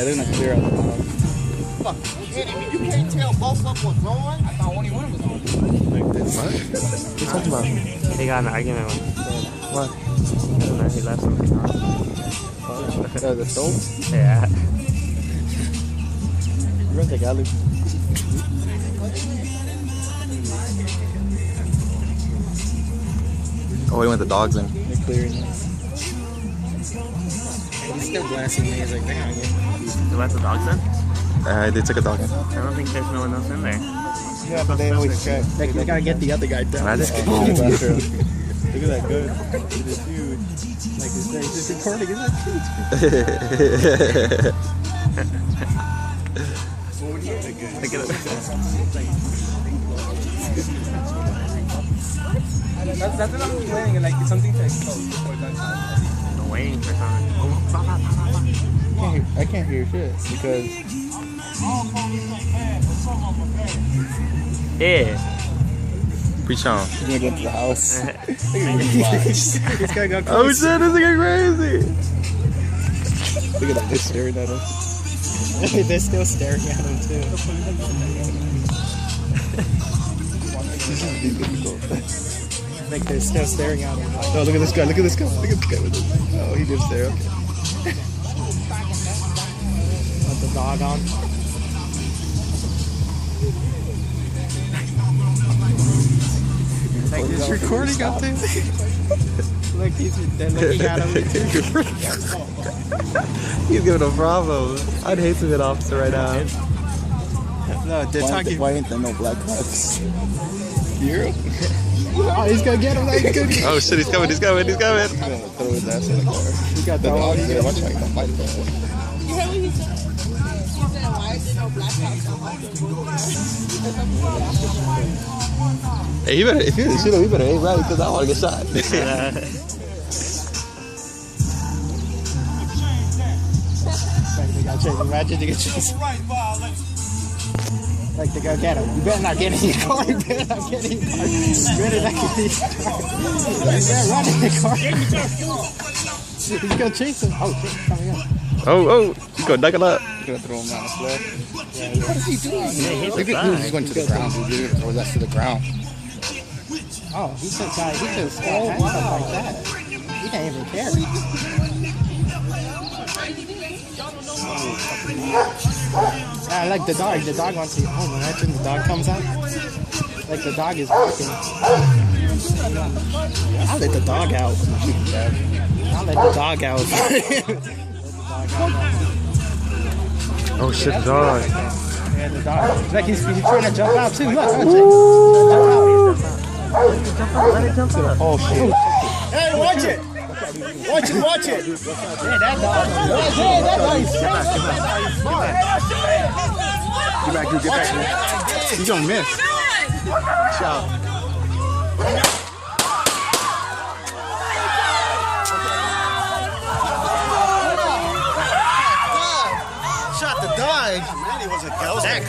Yeah, they're gonna clear out the dog. Fuck, you can't tell both of them was on? I thought only one was on. Like this. What? What you talking about? He got in an argument with What? I don't know, he left something on. The stove? Yeah. You run the alley. Oh, he went the dogs in. They're clearing it. He's still blasting me. He's like, they're gonna get. You let the dogs in? They took a dog in. I don't think there's no one else in there. Yeah, but they always check. Like, they gotta get the other guy down. I just Look at that good. It is huge. Like, is this recording? Is that huge? Look at it. That's what I'm playing, like something to expose before lunchtime. I'm waiting for something. I can't hear shit because Yeah. Preach on. he's gonna get into the house. This guy got Oh close. shit, this is crazy. Look at that, they're staring at him. They're still staring at him too. This is difficult. Like they're still staring at him. Oh, look at this guy, look at this guy, look at this guy with this. Oh, he lives there, okay. Put the dog on. Like he's recording up there. Like they're looking at him. He's giving a bravo. I'd hate to be an officer right now. No, they're talking. Why ain't there no black cops? You? Oh, he's gonna get him. Like, he's gonna get him. Oh shit, he's coming, he's coming, he's coming. He's gonna throw his ass in the car. He got the dog there. Watch out, he's gonna fight it. You heard what he said? He said, why is there no black cops on Hey, you better, if you're the shooter, you better aim right because I want to get shot. They got chased. Imagine they get chased. Like they go get him. You better not get in your car. You better not get in your car. You better not get in your car. You better run in the car. He's gonna chase him. Oh shit, coming up. Oh, you gonna knuckle up. He's gonna throw him down the slope. What is he doing? Look at he's going to the ground, dude. He's gonna throw that to the ground. Oh, he took guy. He just stuff like that. He can't even carry. I like the dog. The dog wants to. Oh, imagine the dog comes out. Like the dog is walking. I'll let the dog out. I'll let the dog out. Oh shit, the dog. Yeah, the dog. Like he's trying to jump out too. Look, Let it jump up. oh shit. Hey, watch it. Watch it, watch it. Yeah, that dog. Yeah, that dog is smart. Get back, dude, get back, dude. He's gonna miss. Shot. Shot the dog. Man, he was a ghost. That